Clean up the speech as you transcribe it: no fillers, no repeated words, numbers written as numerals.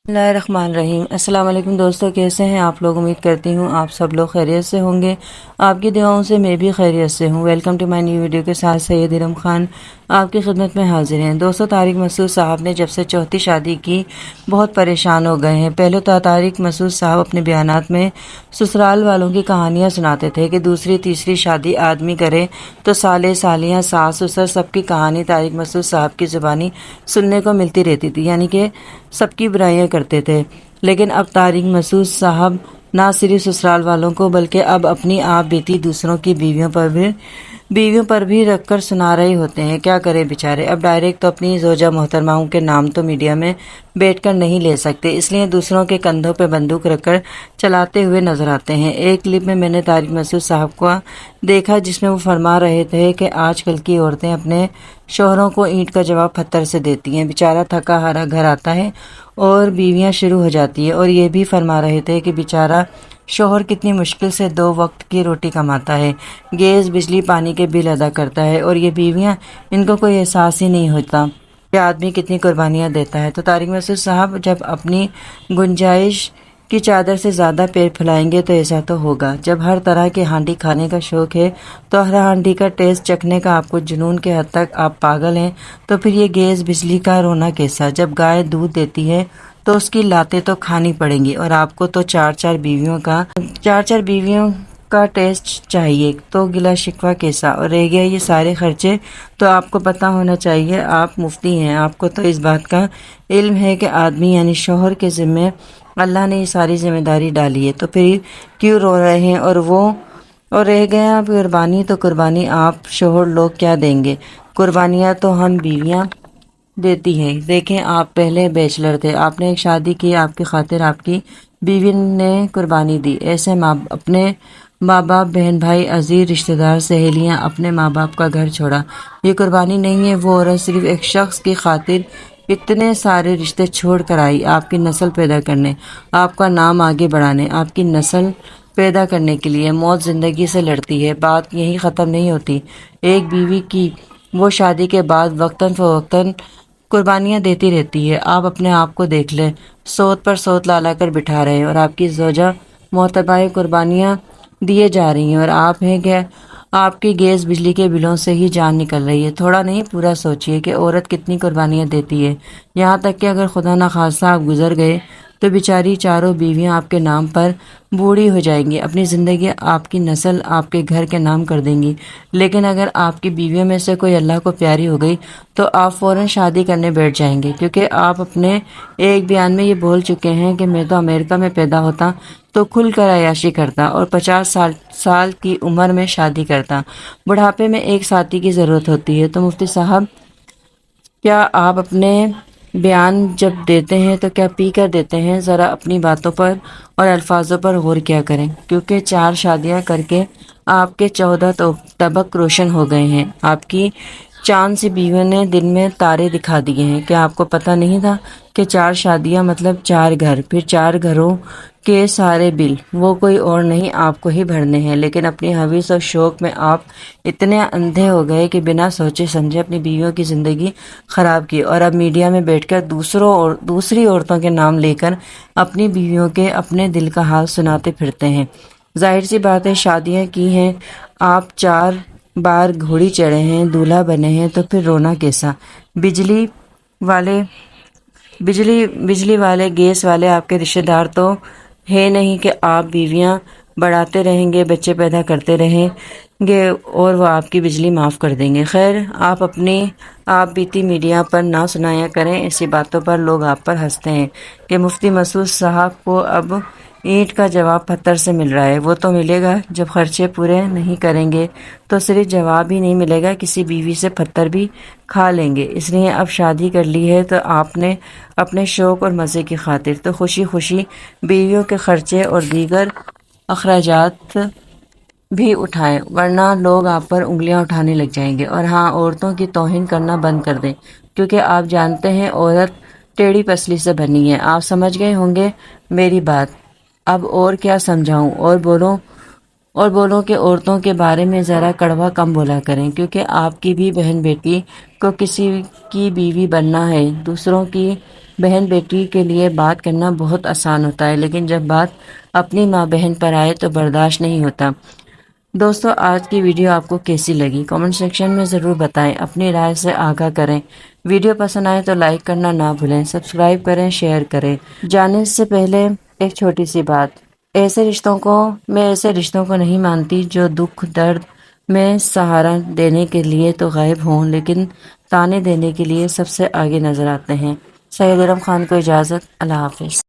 बिस्मिल्लाहिर्रहमानिर्रहीम। अस्सलाम वालेकुम दोस्तों, कैसे हैं आप लोग। उम्मीद करती हूँ आप सब लोग खैरियत से होंगे। आपकी दुआओं से मैं भी खैरियत से हूँ। Welcome to my new video के साथ सैयद इरम खान आपकी खिदमत में हाजिर हैं। दोस्तों, तारिक मसूद साहब ने जब से चौथी शादी की बहुत परेशान हो गए हैं। पहले तो तारिक मसूद साहब अपने बयानात में ससुराल वालों की कहानियाँ सुनाते थे कि दूसरी तीसरी शादी आदमी करे तो साले सालियाँ सास ससुर सबकी कहानी तारिक मसूद साहब की ज़ुबानी सुनने को मिलती रहती थी, यानी कि सबकी बुराइयां करते थे। लेकिन अब तारिक मसूद साहब ना सिर्फ ससुराल वालों को बल्कि अब अपनी आप बीती दूसरों की बीवियों पर भी रखकर सुना रहे होते हैं। क्या करें बेचारे, अब डायरेक्ट तो अपनी जोजा मोहतरमाओं के नाम तो मीडिया में बैठकर नहीं ले सकते, इसलिए दूसरों के कंधों पर बंदूक रखकर चलाते हुए नजर आते हैं। एक क्लिप में मैंने तारिक मसूद साहब को देखा जिसमें वो फरमा रहे थे कि आजकल की औरतें अपने शोहरों को ईंट का जवाब पत्थर से देती हैं। बेचारा थका हारा घर आता है और बीवियां शुरू हो जाती है, और ये भी फरमा रहे थे कि बेचारा शोहर कितनी मुश्किल से 2 वक्त की रोटी कमाता है, गैस बिजली पानी के बिल अदा करता है, और ये बीवियां, इनको कोई एहसास ही नहीं होता कि आदमी कितनी कुर्बानियां देता है। तो तारिक मसूद साहब जब अपनी गुंजाइश की चादर से ज़्यादा पैर फैलाएंगे तो ऐसा तो होगा। जब हर तरह की हांडी खाने का शौक है तो हर हांडी का टेस्ट चखने का आपको जुनून के हद तक आप पागल हैं, तो फिर ये गैस बिजली का रोना कैसा। जब गाय दूध देती है तो उसकी लातें तो खानी पड़ेंगी, और आपको तो चार चार बीवियों का टेस्ट चाहिए, तो गिला शिकवा कैसा। और रह गया ये सारे खर्चे, तो आपको पता होना चाहिए आप मुफ्ती हैं, आपको तो इस बात का इल्म है कि आदमी यानी शोहर के ज़िम्मे अल्लाह ने ये सारी जिम्मेदारी डाली है, तो फिर क्यों रो रहे हैं। और रह गया कुर्बानी, तो कुर्बानी आप शोहर लोग क्या देंगे, कुर्बानियाँ तो हम बीवियाँ देती हैं। देखें, आप पहले बैचलर थे, आपने एक शादी की, आपकी खातिर आपकी बीवी ने कुर्बानी दी। ऐसे अपने माँ बाप, बहन भाई, अजीज रिश्तेदार, सहेलियाँ, अपने माँ बाप का घर छोड़ा, ये कुर्बानी नहीं है। वो औरत सिर्फ एक शख्स की खातिर इतने सारे रिश्ते छोड़ कर आई, आपकी नस्ल पैदा करने, आपका नाम आगे बढ़ाने, आपकी नस्ल पैदा करने के लिए। मौत ज़िंदगी से लड़ती है, बात यही ख़त्म नहीं होती। एक बीवी की वो शादी के बाद वक्तन फ़वक्तन कुर्बानियाँ देती रहती है। आप अपने आप को देख लें, सोत पर सोत ला कर बिठा रहे हैं, और आपकी जोजा मोहतबाएँ कुर्बानियाँ दिए जा रही हैं, और आप हैं क्या, आपकी गैस बिजली के बिलों से ही जान निकल रही है। थोड़ा नहीं, पूरा सोचिए कि औरत कितनी कुर्बानियाँ देती है। यहाँ तक कि अगर खुदा न खास्ता आप गुजर गए तो बेचारी चारों बीवियाँ आपके नाम पर बूढ़ी हो जाएंगी, अपनी ज़िंदगी आपकी नस्ल आपके घर के नाम कर देंगी। लेकिन अगर आपकी बीवियों में से कोई अल्लाह को प्यारी हो गई तो आप फ़ौरन शादी करने बैठ जाएंगे, क्योंकि आप अपने एक बयान में ये बोल चुके हैं कि मैं तो अमेरिका में पैदा होता तो खुल कर अयाशी करता, और 50 साल की उम्र में शादी करता। बुढ़ापे में एक साथी की ज़रूरत होती है। तो मुफ्ती साहब, क्या आप अपने बयान जब देते हैं तो क्या पी कर देते हैं। ज़रा अपनी बातों पर और अल्फाजों पर गौर किया करें, क्योंकि 4 शादियां करके आपके 14 तो तबक रोशन हो गए हैं। आपकी चांद सी बीवियों ने दिन में तारे दिखा दिए हैं। क्या आपको पता नहीं था कि 4 शादियां मतलब 4 घर, फिर 4 घरों के सारे बिल वो कोई और नहीं, आपको ही भरने हैं। लेकिन अपनी हवीस और शौक में आप इतने अंधे हो गए कि बिना सोचे समझे अपनी बीवियों की ज़िंदगी ख़राब की, और अब मीडिया में बैठकर दूसरी औरतों के नाम लेकर अपनी बीवियों के अपने दिल का हाल सुनाते फिरते हैं। जाहिर सी बात है, शादियाँ की हैं, आप 4 बार घोड़ी चढ़े हैं, दूल्हा बने हैं, तो फिर रोना कैसा। बिजली वाले बिजली वाले गैस वाले आपके रिश्तेदार तो है नहीं कि आप बीवियां बढ़ाते रहेंगे, बच्चे पैदा करते रहेंगे और वो आपकी बिजली माफ़ कर देंगे। खैर, आप बीती मीडिया पर ना सुनाया करें, ऐसी बातों पर लोग आप पर हंसते हैं कि मुफ्ती मसूद साहब को अब ईंट का जवाब पत्थर से मिल रहा है। वो तो मिलेगा जब खर्चे पूरे नहीं करेंगे तो सिर्फ जवाब ही नहीं मिलेगा, किसी बीवी से पत्थर भी खा लेंगे। इसलिए अब शादी कर ली है तो आपने अपने शौक़ और मज़े की खातिर तो खुशी खुशी बीवियों के खर्चे और दीगर अखराजात भी उठाएं, वरना लोग आप पर उंगलियां उठाने लग जाएंगे। और हाँ, औरतों की तौहीन करना बंद कर दें, क्योंकि आप जानते हैं औरत टेढ़ी पसली से बनी है। आप समझ गए होंगे मेरी बात। अब और क्या समझाऊं, और बोलो कि औरतों के बारे में ज़रा कड़वा कम बोला करें, क्योंकि आपकी भी बहन बेटी को किसी की बीवी बनना है। दूसरों की بہن بیٹی کے لیے بات کرنا بہت آسان ہوتا ہے، لیکن جب بات اپنی ماں بہن پر آئے تو برداشت نہیں ہوتا۔ دوستو، آج کی ویڈیو آپ کو کیسی لگی؟ کامنٹ سیکشن میں ضرور بتائیں، اپنی رائے سے آگاہ کریں۔ ویڈیو پسند آئے تو لائک کرنا نہ بھولیں، سبسکرائب کریں، شیئر کریں۔ جانے سے پہلے ایک چھوٹی سی بات، میں ایسے رشتوں کو نہیں مانتی جو دکھ درد میں سہارا دینے کے لیے تو غائب ہوں، لیکن تانے دینے کے لیے سب سے آگے نظر آتے ہیں۔ سید ارم خان کو اجازت، اللہ حافظ۔